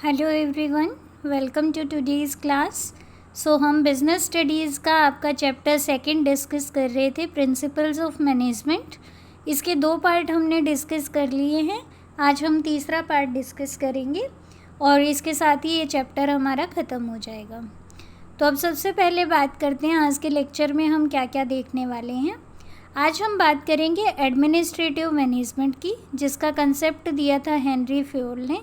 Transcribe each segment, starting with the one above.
Hello everyone, welcome to today's class. हम business studies का आपका चैप्टर सेकंड डिस्कस कर रहे थे, प्रिंसिपल्स ऑफ मैनेजमेंट। इसके 2 पार्ट हमने डिस्कस कर लिए हैं। आज हम तीसरा पार्ट डिस्कस करेंगे और इसके साथ ही ये चैप्टर हमारा ख़त्म हो जाएगा। तो अब सबसे पहले बात करते हैं आज के लेक्चर में हम क्या क्या देखने वाले हैं। आज हम बात करेंगे एडमिनिस्ट्रेटिव मैनेजमेंट की, जिसका कंसेप्ट दिया था हेनरी फ्योल ने।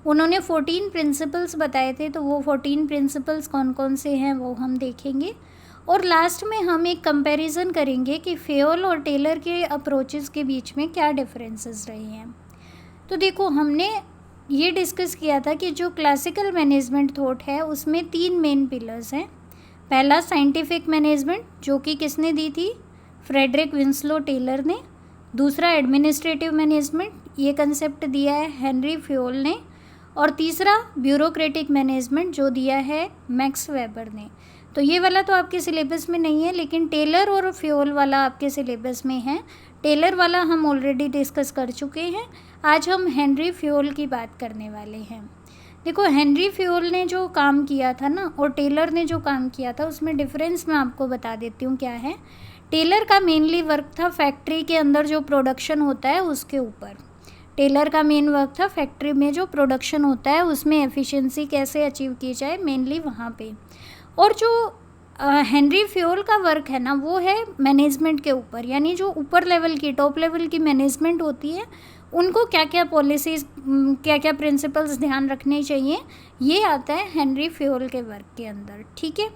उन्होंने 14 प्रिंसिपल्स बताए थे, तो वो 14 प्रिंसिपल्स कौन कौन से हैं वो हम देखेंगे। और लास्ट में हम एक कंपैरिजन करेंगे कि फ्योल और टेलर के अप्रोचेस के बीच में क्या डिफरेंसेस रहे हैं। तो देखो, हमने ये डिस्कस किया था कि जो क्लासिकल मैनेजमेंट थॉट है उसमें 3 मेन पिलर्स हैं। पहला साइंटिफिक मैनेजमेंट, जो कि किसने दी थी? फ्रेडरिक विंस्लो टेलर ने। दूसरा एडमिनिस्ट्रेटिव मैनेजमेंट, ये कंसेप्ट दिया है हेनरी फ्योल ने। और तीसरा ब्यूरोक्रेटिक मैनेजमेंट, जो दिया है मैक्स वेबर ने। तो ये वाला तो आपके सिलेबस में नहीं है, लेकिन टेलर और फ्योल वाला आपके सिलेबस में है। टेलर वाला हम ऑलरेडी डिस्कस कर चुके हैं। आज हम हेनरी फ्योल की बात करने वाले हैं। देखो, हेनरी फ्योल ने जो काम किया था ना और टेलर ने जो काम किया था, उसमें डिफरेंस मैं आपको बता देती हूँ क्या है। टेलर का मेनली वर्क था फैक्ट्री के अंदर जो प्रोडक्शन होता है उसके ऊपर। टेलर का मेन वर्क था फैक्ट्री में जो प्रोडक्शन होता है उसमें एफिशिएंसी कैसे अचीव की जाए, मेनली वहाँ पे। और जो हेनरी फ्योल का वर्क है ना, वो है मैनेजमेंट के ऊपर, यानी जो ऊपर लेवल की, टॉप लेवल की मैनेजमेंट होती है, उनको क्या क्या पॉलिसीज़, क्या क्या प्रिंसिपल्स ध्यान रखने चाहिए, ये आता है हेनरी फ्योल के वर्क के अंदर। ठीक है।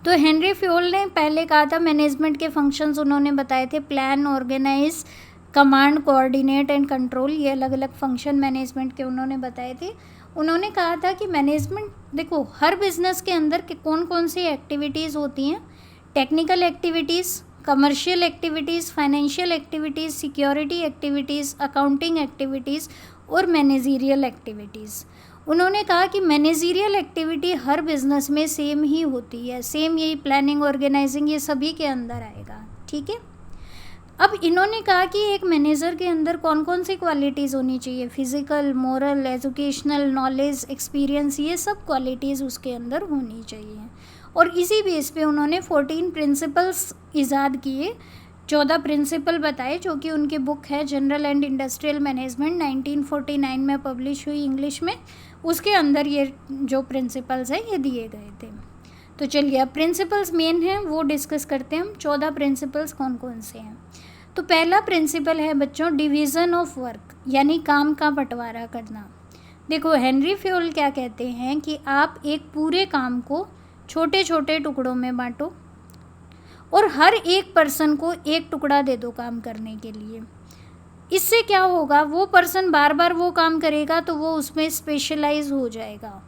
तो हेनरी फ्योल ने पहले कहा था मैनेजमेंट के फंक्शंस उन्होंने बताए थे, plan, organise, command, coordinate and control. ये अलग अलग फंक्शन मैनेजमेंट के उन्होंने बताए थे। उन्होंने कहा था कि मैनेजमेंट, देखो, हर बिजनेस के अंदर के कौन कौन सी एक्टिविटीज़ होती हैं? Technical activities, commercial activities, financial activities, security activities, accounting activities और मैनेजरियल एक्टिविटीज़। उन्होंने कहा कि मैनेजरियल एक्टिविटी हर बिजनेस में सेम ही होती है, सेम यही प्लानिंग, ऑर्गेनाइजिंग, ये सभी के अंदर आएगा। ठीक है। अब इन्होंने कहा कि एक मैनेजर के अंदर कौन कौन सी क्वालिटीज़ होनी चाहिए? Physical, moral, educational, knowledge, experience, ये सब क्वालिटीज़ उसके अंदर होनी चाहिए। और इसी बेस पे उन्होंने 14 प्रिंसिपल्स ईजाद किए, 14 प्रिंसिपल बताए, जो कि उनकी बुक है जनरल एंड इंडस्ट्रियल मैनेजमेंट, 1949 में पब्लिश हुई इंग्लिश में। उसके अंदर ये जो प्रिंसिपल्स हैं ये दिए गए थे। तो चलिए, अब प्रिंसिपल्स मेन हैं वो डिस्कस करते हैं हम। 14 प्रिंसिपल्स कौन कौन से हैं? तो पहला प्रिंसिपल है बच्चों, डिवीज़न ऑफ वर्क, यानी काम का बंटवारा करना। देखो, हेनरी फ्योल क्या कहते हैं कि आप एक पूरे काम को छोटे छोटे टुकड़ों में बांटो और हर एक पर्सन को एक टुकड़ा दे दो काम करने के लिए। इससे क्या होगा, वो पर्सन बार बार वो काम करेगा तो वो उसमें स्पेशलाइज हो जाएगा,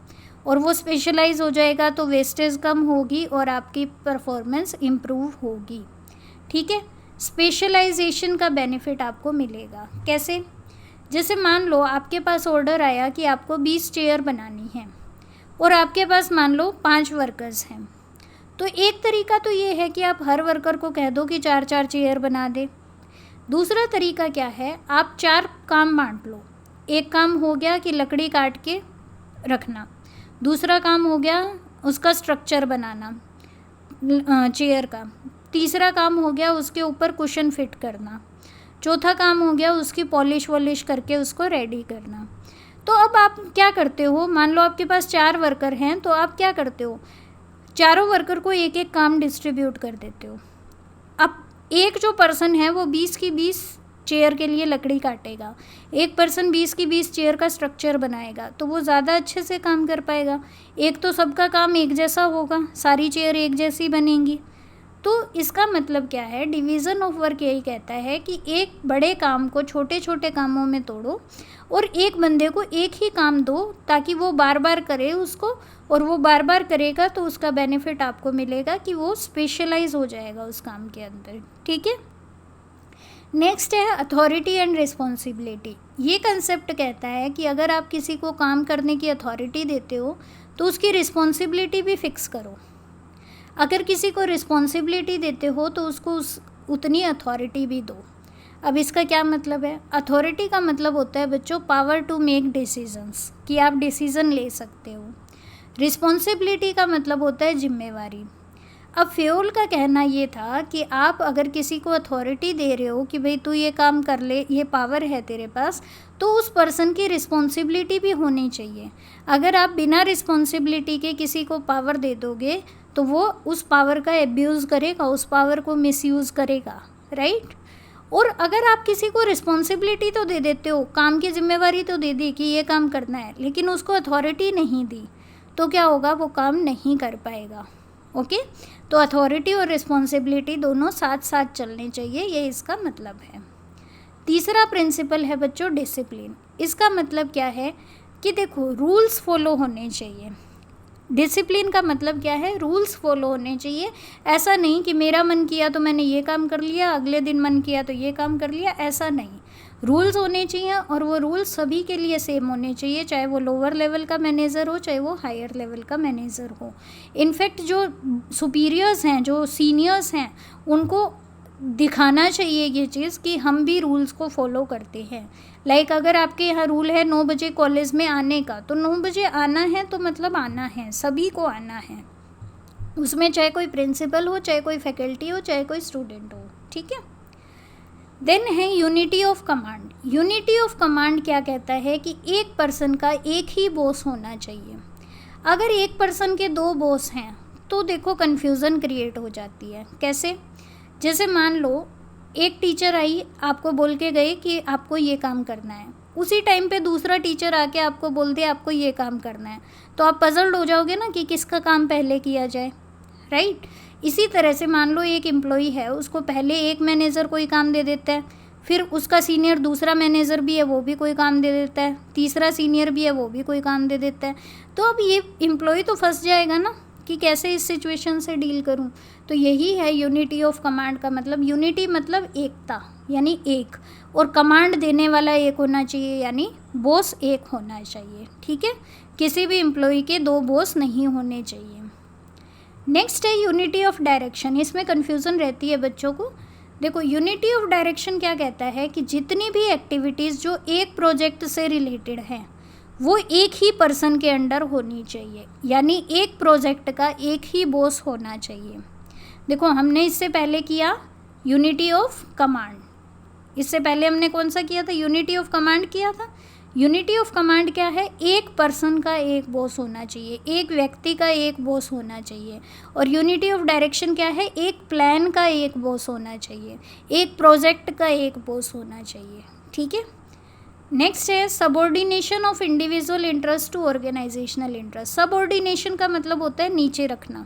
और वो स्पेशलाइज हो जाएगा तो वेस्टेज कम होगी और आपकी परफॉर्मेंस इम्प्रूव होगी। ठीक है। स्पेशलाइजेशन का बेनिफिट आपको मिलेगा। कैसे? जैसे मान लो आपके पास ऑर्डर आया कि आपको 20 चेयर बनानी है और आपके पास मान लो 5 वर्कर्स हैं। तो एक तरीका तो ये है कि आप हर वर्कर को कह दो कि 4-4 चेयर बना दे। दूसरा तरीका क्या है, आप 4 काम बांट लो। एक काम हो गया कि लकड़ी काट के रखना, दूसरा काम हो गया उसका स्ट्रक्चर बनाना चेयर का, तीसरा काम हो गया उसके ऊपर कुशन फिट करना, चौथा काम हो गया उसकी पॉलिश वॉलिश करके उसको रेडी करना। तो अब आप क्या करते हो, मान लो आपके पास 4 वर्कर हैं, तो आप क्या करते हो, चारों वर्कर को एक एक काम डिस्ट्रीब्यूट कर देते हो। अब एक जो पर्सन है वो 20 की 20 चेयर के लिए लकड़ी काटेगा, एक पर्सन 20 की 20 चेयर का स्ट्रक्चर बनाएगा, तो वो ज़्यादा अच्छे से काम कर पाएगा। एक तो सबका काम एक जैसा होगा, सारी चेयर एक जैसी बनेंगी। तो इसका मतलब क्या है, डिवीज़न ऑफ वर्क यही कहता है कि एक बड़े काम को छोटे छोटे कामों में तोड़ो और एक बंदे को एक ही काम दो, ताकि वो बार बार करे उसको, और वो बार बार करेगा तो उसका बेनिफिट आपको मिलेगा कि वो स्पेशलाइज हो जाएगा उस काम के अंदर। ठीक है। नेक्स्ट है अथॉरिटी एंड रिस्पॉन्सिबिलिटी। ये कंसेप्ट कहता है कि अगर आप किसी को काम करने की अथॉरिटी देते हो तो उसकी रिस्पॉन्सिबिलिटी भी फिक्स करो। अगर किसी को रिस्पॉन्सिबिलिटी देते हो तो उसको उतनी अथॉरिटी भी दो। अब इसका क्या मतलब है? अथॉरिटी का मतलब होता है बच्चों पावर टू मेक डिसीजंस, कि आप डिसीज़न ले सकते हो। रिस्पॉन्सिबिलिटी का मतलब होता है जिम्मेवारी। अब फ्योल का कहना ये था कि आप अगर किसी को अथॉरिटी दे रहे हो कि भाई तू ये काम कर ले, ये पावर है तेरे पास, तो उस पर्सन की रिस्पॉन्सिबिलिटी भी होनी चाहिए। अगर आप बिना रिस्पॉन्सिबिलिटी के किसी को पावर दे दोगे तो वो उस पावर का एब्यूज़ करेगा, उस पावर को मिसयूज़ करेगा, राइट। और अगर आप किसी को रिस्पॉन्सिबिलिटी तो दे देते हो, काम की जिम्मेवारी तो दे दी कि ये काम करना है, लेकिन उसको अथॉरिटी नहीं दी, तो क्या होगा? वो काम नहीं कर पाएगा। ओके, तो अथॉरिटी और रिस्पॉन्सिबिलिटी दोनों साथ साथ चलने चाहिए, ये इसका मतलब है। तीसरा प्रिंसिपल है बच्चों डिसिप्लिन। इसका मतलब क्या है कि देखो रूल्स फॉलो होने चाहिए। डिसिप्लिन का मतलब क्या है? रूल्स फॉलो होने चाहिए। ऐसा नहीं कि मेरा मन किया तो मैंने ये काम कर लिया, अगले दिन मन किया तो ये काम कर लिया, ऐसा नहीं। रूल्स होने चाहिए और वो रूल्स सभी के लिए सेम होने चाहिए, चाहे वो लोअर लेवल का मैनेजर हो, चाहे वो हायर लेवल का मैनेजर हो। इनफैक्ट जो सुपीरियर्स हैं, जो सीनियर्स हैं, उनको दिखाना चाहिए ये चीज़ कि हम भी रूल्स को फॉलो करते हैं। लाइक अगर आपके यहाँ रूल है 9 बजे कॉलेज में आने का, तो 9 बजे आना है तो मतलब आना है, सभी को आना है। उसमें चाहे कोई प्रिंसिपल हो, चाहे कोई फैकल्टी हो, चाहे कोई स्टूडेंट हो, ठीक है। देन है unity of command. Unity of command क्या कहता है कि एक पर्सन का एक ही बॉस होना चाहिए। अगर एक पर्सन के 2 बॉस हैं तो देखो कन्फ्यूज़न क्रिएट हो जाती है। कैसे? जैसे मान लो एक टीचर आई, आपको बोल के गए कि आपको ये काम करना है, उसी टाइम पे दूसरा टीचर आके आपको बोल दे आपको ये काम करना है, तो आप पजल्ड हो जाओगे ना कि किसका काम पहले किया जाए, राइट। इसी तरह से मान लो एक एम्प्लॉई है, उसको पहले एक मैनेजर कोई काम दे देता है, फिर उसका सीनियर दूसरा मैनेजर भी है, वो भी कोई काम दे देता है, तीसरा सीनियर भी है, वो भी कोई काम दे देता है। तो अब ये एम्प्लॉई तो फंस जाएगा ना कि कैसे इस सिचुएशन से डील करूं। तो यही है यूनिटी ऑफ कमांड का मतलब। यूनिटी मतलब एकता, यानी एक, और कमांड देने वाला एक होना चाहिए, यानी बॉस एक होना चाहिए, ठीक है। किसी भी एम्प्लॉई के 2 बॉस नहीं होने चाहिए। नेक्स्ट है यूनिटी ऑफ डायरेक्शन। इसमें कन्फ्यूज़न रहती है बच्चों को। देखो यूनिटी ऑफ डायरेक्शन क्या कहता है कि जितनी भी एक्टिविटीज़ जो एक प्रोजेक्ट से रिलेटेड हैं वो एक ही पर्सन के अंडर होनी चाहिए, यानी एक प्रोजेक्ट का एक ही बॉस होना चाहिए। देखो हमने इससे पहले किया यूनिटी ऑफ कमांड, इससे पहले हमने कौन सा किया था? यूनिटी ऑफ कमांड किया था। यूनिटी ऑफ कमांड क्या है? एक पर्सन का एक बॉस होना चाहिए, एक व्यक्ति का एक बॉस होना चाहिए। और यूनिटी ऑफ डायरेक्शन क्या है? एक प्लान का एक बॉस होना चाहिए, एक प्रोजेक्ट का एक बॉस होना चाहिए, ठीक है। नेक्स्ट है subordination of individual interest to organisational interest. Subordination का मतलब होता है नीचे रखना।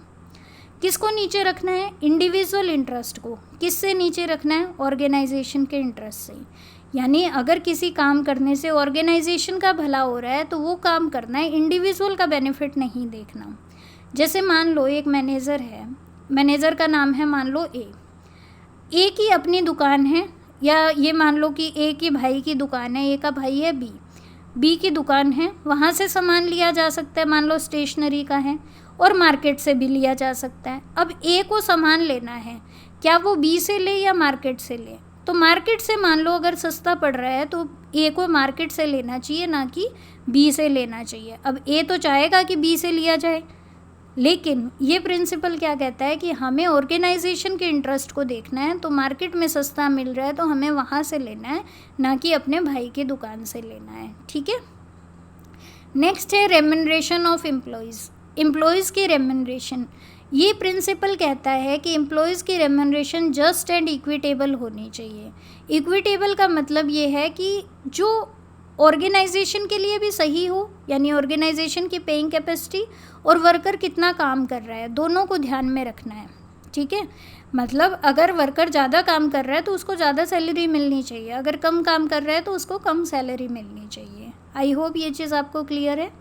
किसको नीचे रखना है? इंडिविजुअल इंटरेस्ट को। किससे नीचे रखना है? ऑर्गेनाइजेशन के इंटरेस्ट से। यानी अगर किसी काम करने से ऑर्गेनाइजेशन का भला हो रहा है तो वो काम करना है, इंडिविजुअल का बेनिफिट नहीं देखना। जैसे मान लो एक मैनेजर है, मैनेजर का नाम है मान लो ए की अपनी दुकान है, या ये मान लो कि ए की भाई की दुकान है, ए का भाई है बी की दुकान है, वहाँ से सामान लिया जा सकता है, मान लो स्टेशनरी का है, और मार्केट से भी लिया जा सकता है। अब ए को सामान लेना है, क्या वो बी से ले या मार्केट से ले? तो मार्केट से मान लो अगर सस्ता पड़ रहा है तो ए को मार्केट से लेना चाहिए, ना कि बी से लेना चाहिए। अब ए तो चाहेगा कि बी से लिया जाए, लेकिन ये प्रिंसिपल क्या कहता है कि हमें ऑर्गेनाइजेशन के इंटरेस्ट को देखना है, तो मार्केट में सस्ता मिल रहा है तो हमें वहाँ से लेना है, ना कि अपने भाई की दुकान से लेना है, ठीक है। नेक्स्ट है रेम्यूनरेशन ऑफ एम्प्लॉयज़। एम्प्लॉयज़ की रेम्यूनरेशन, ये प्रिंसिपल कहता है कि एम्प्लॉयज़ की रेम्यूनरेशन जस्ट एंड इक्विटेबल होनी चाहिए। इक्विटेबल का मतलब ये है कि जो ऑर्गेनाइजेशन के लिए भी सही हो, यानी ऑर्गेनाइजेशन की पेइंग कैपेसिटी और वर्कर कितना काम कर रहा है, दोनों को ध्यान में रखना है, ठीक है। मतलब अगर वर्कर ज़्यादा काम कर रहा है तो उसको ज़्यादा सैलरी मिलनी चाहिए, अगर कम काम कर रहा है तो उसको कम सैलरी मिलनी चाहिए। आई होप ये चीज़ आपको क्लियर है।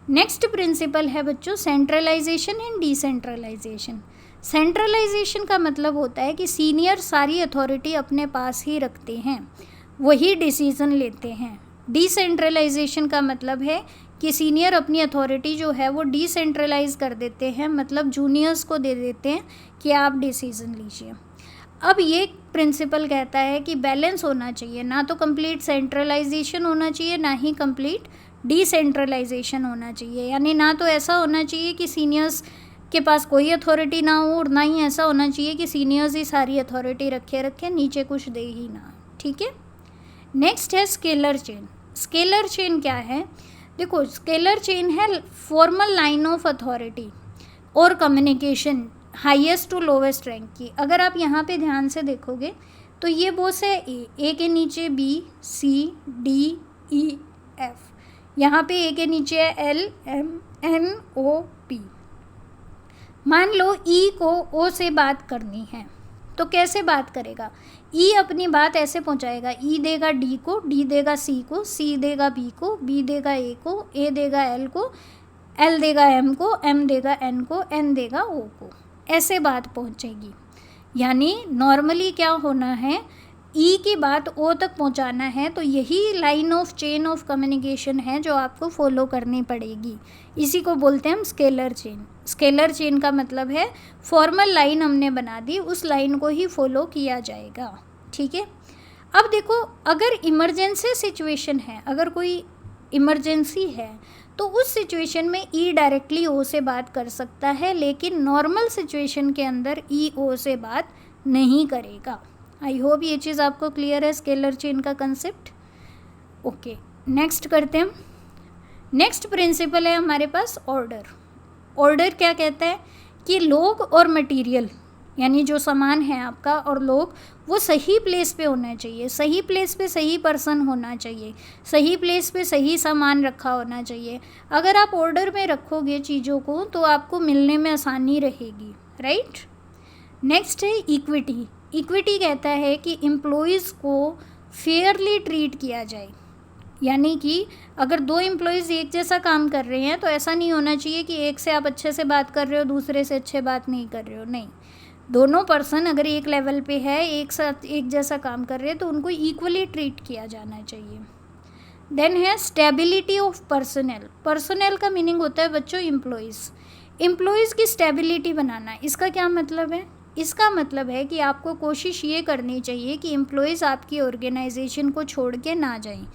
नेक्स्ट प्रिंसिपल है बच्चों सेंट्रलाइजेशन एंड डिसेंट्रलाइजेशन। सेंट्रलाइजेशन का मतलब होता है कि सीनियर सारी अथॉरिटी अपने पास ही रखते हैं, वही डिसीज़न लेते हैं। डिसेंट्रलाइजेशन का मतलब है कि सीनियर अपनी अथॉरिटी जो है वो डिसेंट्रलाइज कर देते हैं, मतलब जूनियर्स को दे देते हैं कि आप डिसीज़न लीजिए। अब ये प्रिंसिपल कहता है कि बैलेंस होना चाहिए, ना तो कंप्लीट सेंट्रलाइजेशन होना चाहिए, ना ही कंप्लीट डिसेंट्रलाइजेशन होना चाहिए। यानी ना तो ऐसा होना चाहिए कि सीनियर्स के पास कोई अथॉरिटी ना हो, और ना ही ऐसा होना चाहिए कि सीनियर्स ही सारी अथॉरिटी रखे नीचे कुछ दे ही ना। ठीक है। नेक्स्ट है स्केलर चेन। स्केलर चेन क्या है? देखो, स्केलर चेन है फॉर्मल लाइन ऑफ अथॉरिटी और communication highest to lowest rank की। अगर आप यहाँ पे ध्यान से देखोगे तो ये बॉस है ए के नीचे बी, सी, डी, ई, एफ। यहाँ पे ए के नीचे है एल, एम, एन, ओ, पी। मान लो ई को ओ से बात करनी है तो कैसे बात करेगा? ई अपनी बात ऐसे पहुँचाएगा, ई देगा डी को, डी देगा सी को, सी देगा बी को, बी देगा ए को, ए देगा एल को, एल देगा एम को, एम देगा एन को, एन देगा ओ को। ऐसे बात पहुँचेगी। यानी नॉर्मली क्या होना है, ई की बात ओ तक पहुंचाना है, तो यही line of chain of communication है जो आपको फॉलो करनी पड़ेगी। इसी को बोलते हैं हम स्केलर चेन। स्केलर चेन का मतलब है फॉर्मल लाइन हमने बना दी, उस लाइन को ही फॉलो किया जाएगा। ठीक है। अब देखो, अगर इमरजेंसी सिचुएशन है, अगर कोई इमरजेंसी है तो उस सिचुएशन में ई डायरेक्टली ओ से बात कर सकता है, लेकिन नॉर्मल सिचुएशन के अंदर ई ओ से बात नहीं करेगा। आई होप ये चीज़ आपको क्लियर है, स्केलर चेन का कंसेप्ट। ओके, नेक्स्ट करते हैं। नेक्स्ट प्रिंसिपल है हमारे पास ऑर्डर। ऑर्डर क्या कहता है कि लोग और मटेरियल, यानी जो सामान है आपका और लोग, वो सही प्लेस पे होना चाहिए। सही प्लेस पे सही पर्सन होना चाहिए, सही प्लेस पे सही सामान रखा होना चाहिए। अगर आप ऑर्डर में रखोगे चीज़ों को तो आपको मिलने में आसानी रहेगी, राइट। नेक्स्ट है इक्विटी। इक्विटी कहता है कि एम्प्लॉयज़ को फेयरली ट्रीट किया जाए। यानी कि अगर दो एम्प्लॉयज़ एक जैसा काम कर रहे हैं तो ऐसा नहीं होना चाहिए कि एक से आप अच्छे से बात कर रहे हो, दूसरे से अच्छे बात नहीं कर रहे हो। नहीं, दोनों पर्सन अगर एक लेवल पे है, एक साथ एक जैसा काम कर रहे हैं, तो उनको इक्वली ट्रीट किया जाना चाहिए। देन है स्टेबिलिटी ऑफ पर्सनल। पर्सनल का मीनिंग होता है बच्चों एम्प्लॉयज़। एम्प्लॉयज़ की स्टेबिलिटी बनाना, इसका क्या मतलब है? इसका मतलब है कि आपको कोशिश ये करनी चाहिए कि एम्प्लॉयज़ आपकी ऑर्गेनाइजेशन को छोड़ के ना जाएं,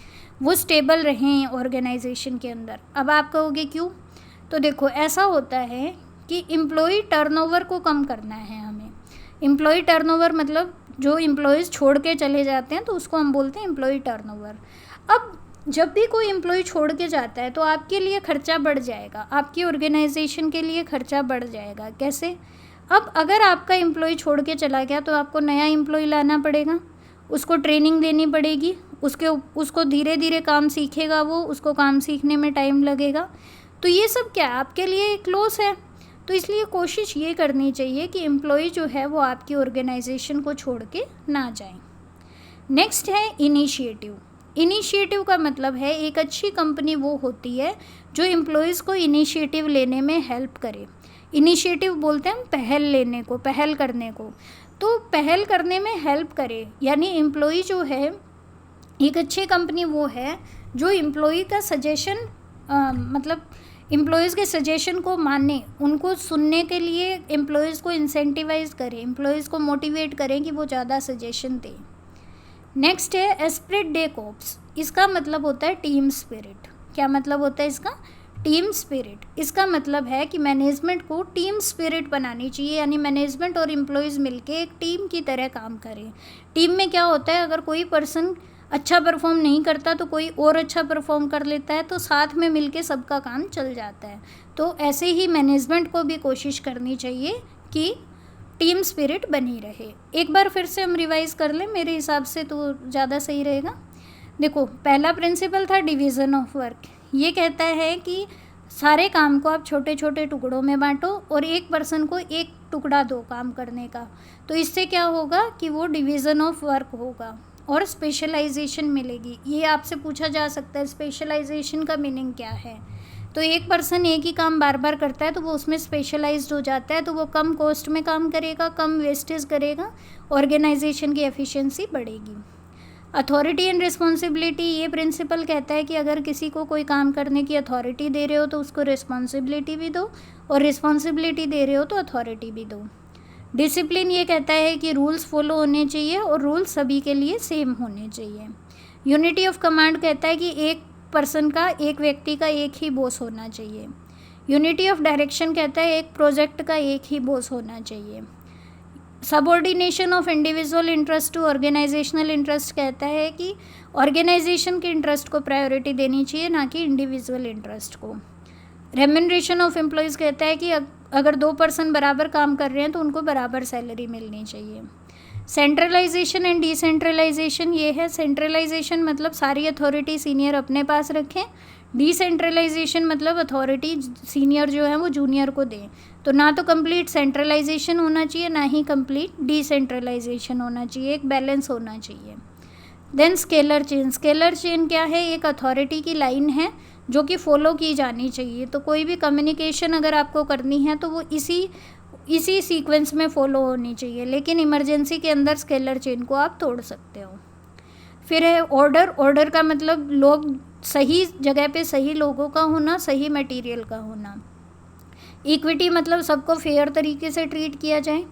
वो स्टेबल रहें ऑर्गेनाइजेशन के अंदर। अब आप कहोगे क्यों? तो देखो, ऐसा होता है कि एम्प्लॉय टर्नओवर को कम करना है हमें। एम्प्लॉय टर्नओवर मतलब जो एम्प्लॉयज़ छोड़ के चले जाते हैं तो उसको हम बोलते हैं एम्प्लॉय टर्नओवर। अब जब भी कोई एम्प्लॉय छोड़ के जाता है तो आपके लिए खर्चा बढ़ जाएगा, आपकी ऑर्गेनाइजेशन के लिए खर्चा बढ़ जाएगा। कैसे? अब अगर आपका एम्प्लॉय छोड़ के चला गया तो आपको नया एम्प्लॉय लाना पड़ेगा, उसको ट्रेनिंग देनी पड़ेगी, उसको धीरे धीरे काम सीखेगा वो, उसको काम सीखने में टाइम लगेगा। तो ये सब क्या आपके लिए एक लॉस है। तो इसलिए कोशिश ये करनी चाहिए कि एम्प्लॉय जो है वो आपकी ऑर्गेनाइजेशन को छोड़ के ना जाएं। नेक्स्ट है इनिशिएटिव। इनिशिएटिव का मतलब है एक अच्छी कंपनी वो होती है जो एम्प्लॉयज़ को इनिशिएटिव लेने में हेल्प करे। इनिशिएटिव बोलते हैं हम पहल लेने को, पहल करने को। तो पहल करने में हेल्प करे, यानी एम्प्लॉय जो है, एक अच्छी कंपनी वो है जो एम्प्लॉय का सजेशन मतलब एम्प्लॉयज़ के सजेशन को माने, उनको सुनने के लिए एम्प्लॉयज़ को इंसेंटिवाइज करें, एम्प्लॉयज़ को मोटिवेट करें कि वो ज़्यादा सजेशन दें। नेक्स्ट है एस्पिरिट डे कॉर्प्स। इसका मतलब होता है टीम स्पिरिट। क्या मतलब होता है इसका? Team spirit. इसका मतलब है कि मैनेजमेंट को टीम स्पिरिट बनानी चाहिए, यानी मैनेजमेंट और एम्प्लॉयज़ मिलके एक टीम की तरह काम करें। टीम में क्या होता है, अगर कोई पर्सन अच्छा परफॉर्म नहीं करता तो कोई और अच्छा परफॉर्म कर लेता है, तो साथ में मिलके सबका काम चल जाता है। तो ऐसे ही मैनेजमेंट को भी कोशिश करनी चाहिए कि टीम स्पिरिट बनी रहे। एक बार फिर से हम रिवाइज़ कर लें, मेरे हिसाब से तो ज़्यादा सही रहेगा। देखो, पहला प्रिंसिपल था डिवीज़न ऑफ वर्क। ये कहता है कि सारे काम को आप छोटे छोटे टुकड़ों में बांटो और एक पर्सन को एक टुकड़ा दो काम करने का। तो इससे क्या होगा कि वो डिवीज़न ऑफ वर्क होगा और स्पेशलाइजेशन मिलेगी। ये आपसे पूछा जा सकता है स्पेशलाइजेशन का मीनिंग क्या है। तो एक पर्सन एक ही काम बार बार करता है तो वो उसमें स्पेशलाइज्ड हो जाता है, तो वो कम कॉस्ट में काम करेगा, कम वेस्टेज करेगा, ऑर्गेनाइजेशन की एफिशिएंसी बढ़ेगी। अथॉरिटी एंड रिस्पॉन्सिबिलिटी, ये प्रिंसिपल कहता है कि अगर किसी को कोई काम करने की अथॉरिटी दे रहे हो तो उसको रिस्पॉन्सिबिलिटी भी दो, और रिस्पॉन्सिबिलिटी दे रहे हो तो अथॉरिटी भी दो। डिसिप्लिन ये कहता है कि रूल्स फॉलो होने चाहिए और रूल्स सभी के लिए सेम होने चाहिए। यूनिटी ऑफ कमांड कहता है कि एक पर्सन का, एक व्यक्ति का एक ही बॉस होना चाहिए। यूनिटी ऑफ डायरेक्शन कहता है एक प्रोजेक्ट का एक ही बॉस होना चाहिए। Subordination of individual interest to organisational interest कहता है कि ऑर्गेनाइजेशन के इंटरेस्ट को प्रायोरिटी देनी चाहिए, ना कि इंडिविजुअल इंटरेस्ट को। रेम्यूनरेशन ऑफ एम्प्लॉयज़ कहता है कि अगर 2 पर्सन बराबर काम कर रहे हैं तो उनको बराबर सैलरी मिलनी चाहिए। सेंट्रलाइजेशन एंड डिसेंट्रलाइजेशन ये है, सेंट्रलाइजेशन मतलब सारी अथॉरिटी सीनियर अपने पास रखें, डिसेंट्रलाइजेशन मतलब अथॉरिटी सीनियर जो है वो जूनियर को दें। तो ना तो कंप्लीट सेंट्रलाइजेशन होना चाहिए, ना ही कंप्लीट डिसेंट्रलाइजेशन होना चाहिए, एक बैलेंस होना चाहिए। Then scalar chain, scalar chain क्या है, एक अथॉरिटी की लाइन है जो कि फॉलो की जानी चाहिए। तो कोई भी कम्युनिकेशन अगर आपको करनी है तो वो इसी सीक्वेंस में फॉलो होनी चाहिए, लेकिन इमरजेंसी के अंदर स्केलर चेन को आप तोड़ सकते हो। फिर है ऑर्डर, ऑर्डर का मतलब लोग सही जगह पे सही लोगों का होना, सही मटेरियल का होना। इक्विटी मतलब सबको फेयर तरीके से ट्रीट किया जाए।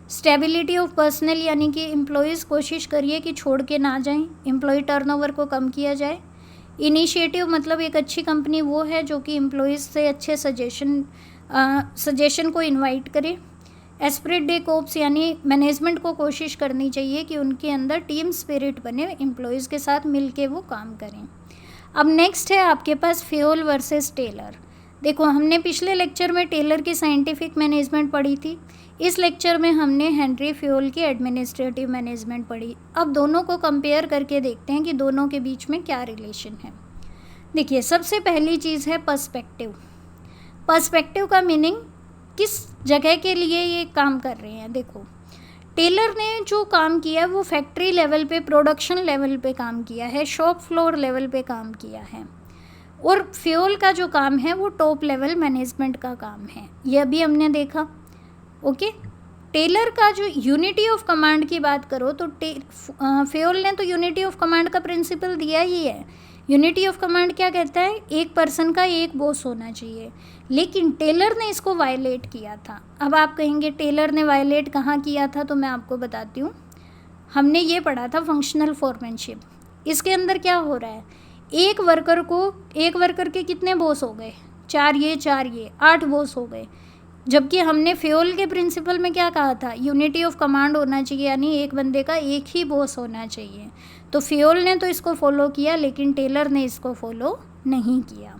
स्टेबिलिटी ऑफ पर्सनल यानी कि एम्प्लॉयज़ कोशिश करिए कि छोड़ के ना जाएं, एम्प्लॉय टर्नओवर को कम किया जाए। इनिशिएटिव मतलब एक अच्छी कंपनी वो है जो कि एम्प्लॉयज़ से अच्छे सजेशन को इनवाइट करे। एस्पिरिट डे कोप्स यानी मैनेजमेंट को कोशिश करनी चाहिए कि उनके अंदर टीम स्पिरिट बने, एम्प्लॉयज़ के साथ मिल के वो काम करें। अब नेक्स्ट है आपके पास फ्योल वर्सेस टेलर। देखो, हमने पिछले लेक्चर में टेलर की साइंटिफिक मैनेजमेंट पढ़ी थी, इस लेक्चर में हमने हेनरी फ्योल की एडमिनिस्ट्रेटिव मैनेजमेंट पढ़ी। अब दोनों को कंपेयर करके देखते हैं कि दोनों के बीच में क्या रिलेशन है। देखिए, सबसे पहली चीज़ है पर्सपेक्टिव। पर्सपेक्टिव का मीनिंग किस जगह के लिए ये काम कर रहे हैं। देखो, टेलर ने जो काम किया है वो फैक्ट्री लेवल पे, प्रोडक्शन लेवल पे काम किया है, शॉप फ्लोर लेवल पे काम किया है। और फ्योल का जो काम है वो टॉप लेवल मैनेजमेंट का काम है, ये अभी हमने देखा। ओके, टेलर का जो यूनिटी ऑफ कमांड की बात करो तो फ्योल ने तो यूनिटी ऑफ कमांड का प्रिंसिपल दिया ही है। यूनिटी ऑफ कमांड क्या कहता है, एक पर्सन का एक बॉस होना चाहिए, लेकिन टेलर ने इसको वायलेट किया था। अब आप कहेंगे टेलर ने वायलेट कहाँ किया था, तो मैं आपको बताती हूँ। हमने ये पढ़ा था फंक्शनल फोरमैनशिप। इसके अंदर क्या हो रहा है, एक वर्कर के कितने बॉस हो गए, 4 ये 4 ये, 8 बॉस हो गए। जबकि हमने फ्योल के प्रिंसिपल में क्या कहा था, यूनिटी ऑफ कमांड होना चाहिए, यानी एक बंदे का एक ही बॉस होना चाहिए। तो फ्योल ने तो इसको फॉलो किया, लेकिन टेलर ने इसको फॉलो नहीं किया।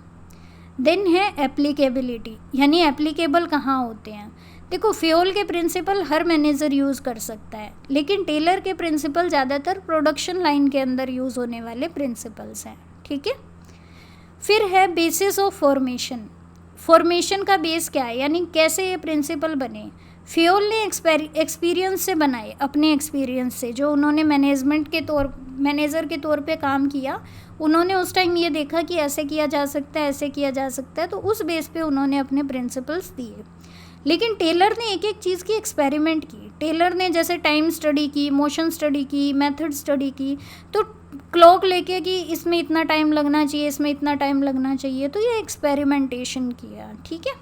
देन है एप्लीकेबिलिटी, यानी एप्लीकेबल कहाँ होते हैं। देखो, फ्योल के प्रिंसिपल हर मैनेजर यूज़ कर सकता है, लेकिन टेलर के प्रिंसिपल ज़्यादातर प्रोडक्शन लाइन के अंदर यूज़ होने वाले प्रिंसिपल्स हैं। ठीक है, फिर है बेसिस ऑफ फॉर्मेशन। फॉर्मेशन का बेस क्या है, यानी कैसे ये प्रिंसिपल बने। फ्योल ने एक्सपीरियंस से बनाए, अपने एक्सपीरियंस से, जो उन्होंने मैनेजर के तौर पे काम किया, उन्होंने उस टाइम ये देखा कि ऐसे किया जा सकता है, ऐसे किया जा सकता है, तो उस बेस पे उन्होंने अपने प्रिंसिपल्स दिए। लेकिन टेलर ने एक एक चीज़ की एक्सपेरिमेंट की। टेलर ने जैसे टाइम स्टडी की, मोशन स्टडी की, मेथड स्टडी की, तो क्लॉक लेके कि इसमें इतना टाइम लगना चाहिए, इसमें इतना टाइम लगना चाहिए, तो ये एक्सपेरिमेंटेशन किया। ठीक है,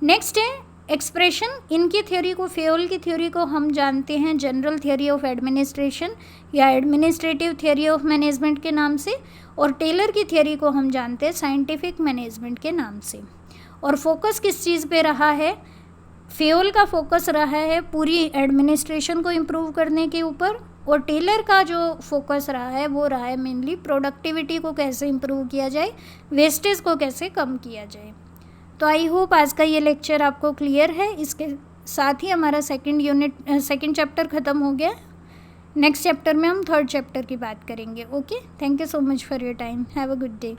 नेक्स्ट है एक्सप्रेशन। इनकी थ्योरी को, फ्योल की थ्योरी को हम जानते हैं जनरल थ्योरी ऑफ एडमिनिस्ट्रेशन या एडमिनिस्ट्रेटिव थ्योरी ऑफ मैनेजमेंट के नाम से, और टेलर की थ्योरी को हम जानते हैं साइंटिफिक मैनेजमेंट के नाम से। और फोकस किस चीज़ पे रहा है, फ्योल का फोकस रहा है पूरी एडमिनिस्ट्रेशन को इम्प्रूव करने के ऊपर, और टेलर का जो फोकस रहा है वो रहा है मेनली प्रोडक्टिविटी को कैसे इम्प्रूव किया जाए, वेस्टेज को कैसे कम किया जाए। तो आई होप आज का ये लेक्चर आपको क्लियर है। इसके साथ ही हमारा सेकंड चैप्टर ख़त्म हो गया। नेक्स्ट चैप्टर में हम 3rd चैप्टर की बात करेंगे। Okay, thank you so much for your time, have a good day.